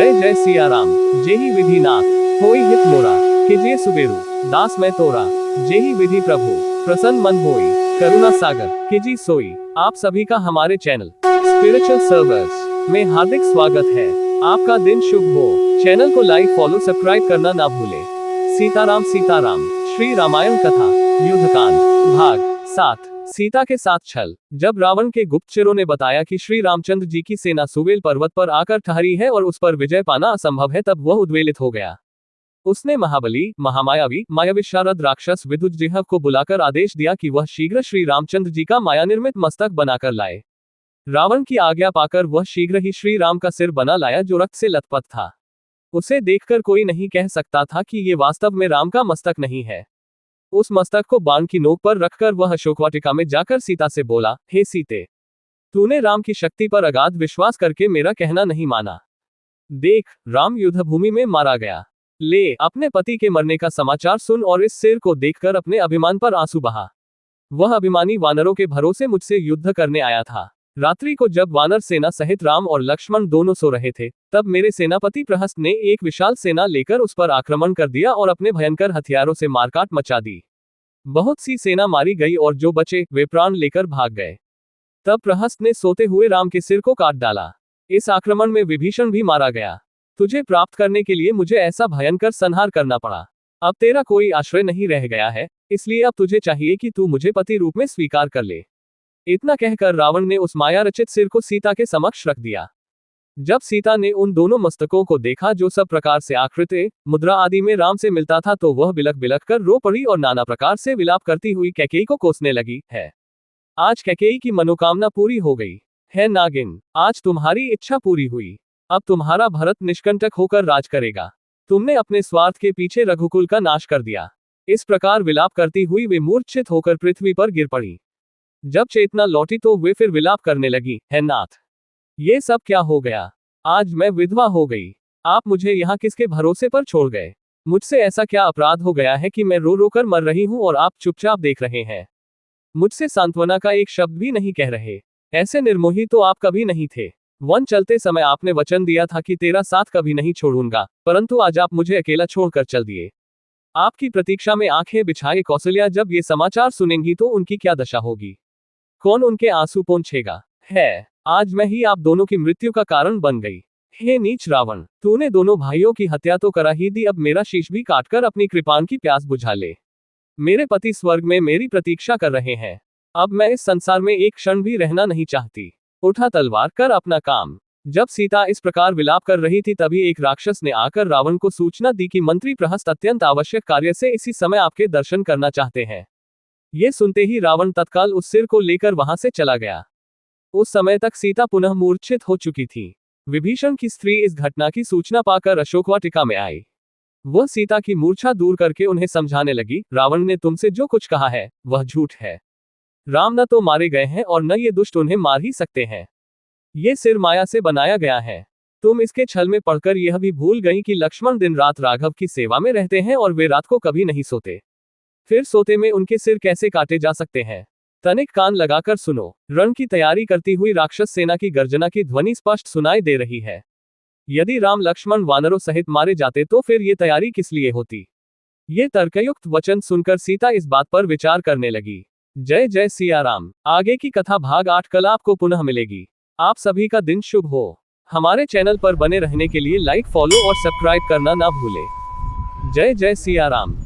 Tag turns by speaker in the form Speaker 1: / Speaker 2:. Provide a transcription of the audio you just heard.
Speaker 1: जय जय सिया राम। जेहि विधि नाथ होई हित मोरा, कीजिए सुबेरु दास मैं तोरा। जेहि विधि प्रभु प्रसन्न मन होई, करुणा सागर कीजिए सोई। आप सभी का हमारे चैनल स्पिरिचुअल सर्वर्स में हार्दिक स्वागत है। आपका दिन शुभ हो। चैनल को लाइक फॉलो सब्सक्राइब करना ना भूले। सीताराम सीताराम श्री रामायण कथा युद्धकांड भाग 7। सीता के साथ छल। जब रावण के गुप्तचरों ने बताया कि श्री रामचंद्र जी की सेना सुवेल पर्वत पर आकर ठहरी है और उस पर विजय पाना असंभव है, तब वह उद्वेलित हो गया। उसने महाबली महामायावी मायाविशारद राक्षस विदुजिह्व को बुलाकर आदेश दिया कि वह शीघ्र श्री रामचंद्र जी का माया निर्मित मस्तक बनाकर लाए। रावण की आज्ञा पाकर वह शीघ्र ही श्री राम का सिर बना लाया, जो रक्त से लथपथ था। उसे देखकर कोई नहीं कह सकता था कि ये वास्तव में राम का मस्तक नहीं है। उस मस्तक को बाण की नोक पर रखकर वह अशोकवाटिका में जाकर सीता से बोला, हे सीते, तूने राम की शक्ति पर अगाध विश्वास करके मेरा कहना नहीं माना। देख, राम युद्ध भूमि में मारा गया। ले अपने पति के मरने का समाचार सुन और इस सिर को देखकर अपने अभिमान पर आंसू बहा। वह अभिमानी वानरों के भरोसे मुझसे युद्ध करने आया था। रात्रि को जब वानर सेना सहित राम और लक्ष्मण दोनों सो रहे थे, तब मेरे सेनापति प्रहस्त ने एक विशाल सेना लेकर उस पर आक्रमण कर दिया और अपने भयंकर हथियारों से मारकाट मचा दी। बहुत सी सेना मारी गई और जो बचे वे प्राण लेकर भाग गए। तब प्रहस्त ने सोते हुए राम के सिर को काट डाला। इस आक्रमण में विभीषण भी मारा गया। तुझे प्राप्त करने के लिए मुझे ऐसा भयंकर संहार करना पड़ा। अब तेरा कोई आश्रय नहीं रह गया है, इसलिए अब तुझे चाहिए कि तू मुझे पति रूप में स्वीकार कर ले। इतना कहकर रावण ने उस माया रचित सिर को सीता के समक्ष रख दिया। जब सीता ने उन दोनों मस्तकों को देखा जो सब प्रकार से आकृति मुद्रा आदि में राम से मिलता था, तो वह बिलख बिलख कर रो पड़ी और नाना प्रकार से विलाप करती हुई कैकेयी को कोसने लगी है। आज कैकेयी की मनोकामना पूरी हो गई है नागिन, आज तुम्हारी इच्छा पूरी हुई। अब तुम्हारा भरत निष्कंटक होकर राज करेगा। तुमने अपने स्वार्थ के पीछे रघुकुल का नाश कर दिया। इस प्रकार विलाप करती हुई वे मूर्छित होकर पृथ्वी पर गिर पड़ी। जब चेतना लौटी तो वे फिर विलाप करने लगी, है नाथ, ये सब क्या हो गया? आज मैं विधवा हो गई। आप मुझे यहाँ किसके भरोसे पर छोड़ गए? मुझसे ऐसा क्या अपराध हो गया है कि मैं रो रो कर मर रही हूँ और आप चुपचाप देख रहे हैं? मुझसे सांत्वना का एक शब्द भी नहीं कह रहे। ऐसे निर्मोही तो आप कभी नहीं थे। वन चलते समय आपने वचन दिया था कि तेरा साथ कभी नहीं छोड़ूंगा, परंतु आज आप मुझे अकेला छोड़कर चल दिए। आपकी प्रतीक्षा में आंखें बिछाए कौशल्या जब ये समाचार सुनेंगी तो उनकी क्या दशा होगी? कौन उनके आंसू पोंछेगा? है, आज मैं ही आप दोनों की मृत्यु का कारण बन गई। हे नीच रावण, तूने दोनों भाइयों की हत्या तो करा ही दी, अब मेरा शीश भी काटकर अपनी कृपाण की प्यास बुझा ले। मेरे पति स्वर्ग में मेरी प्रतीक्षा कर रहे हैं। अब मैं इस संसार में एक क्षण भी रहना नहीं चाहती। उठा तलवार, कर अपना काम। जब सीता इस प्रकार विलाप कर रही थी, तभी एक राक्षस ने आकर रावण को सूचना दी कि मंत्री प्रहस्त अत्यंत आवश्यक कार्य से इसी समय आपके दर्शन करना चाहते हैं। ये सुनते ही रावण तत्काल उस सिर को लेकर वहां से चला गया। उस समय तक सीता पुनः मूर्छित हो चुकी थी। विभीषण की स्त्री इस घटना की सूचना पाकर अशोकवाटिका में आई। वह सीता की मूर्छा दूर करके उन्हें समझाने लगी, रावण ने तुमसे जो कुछ कहा है वह झूठ है। राम न तो मारे गए हैं और न ये दुष्ट उन्हें मार ही सकते हैं। ये सिर माया से बनाया गया है। तुम इसके छल में पढ़कर यह भी भूल गई कि लक्ष्मण दिन रात राघव की सेवा में रहते हैं और वे रात को कभी नहीं सोते। फिर सोते में उनके सिर कैसे काटे जा सकते हैं? तनिक कान लगाकर सुनो। रण की तैयारी करती हुई राक्षस सेना की गर्जना की ध्वनि स्पष्ट सुनाई दे रही है। यदि राम लक्ष्मण वानरों सहित मारे जाते तो फिर ये तैयारी किस लिए होती? ये तर्कयुक्त वचन सुनकर सीता इस बात पर विचार करने लगी। जय जय सिया राम। आगे की कथा भाग 8 कल आपको पुनः मिलेगी। आप सभी का दिन शुभ हो। हमारे चैनल पर बने रहने के लिए लाइक फॉलो और सब्सक्राइब करना ना भूले। जय जय सिया राम।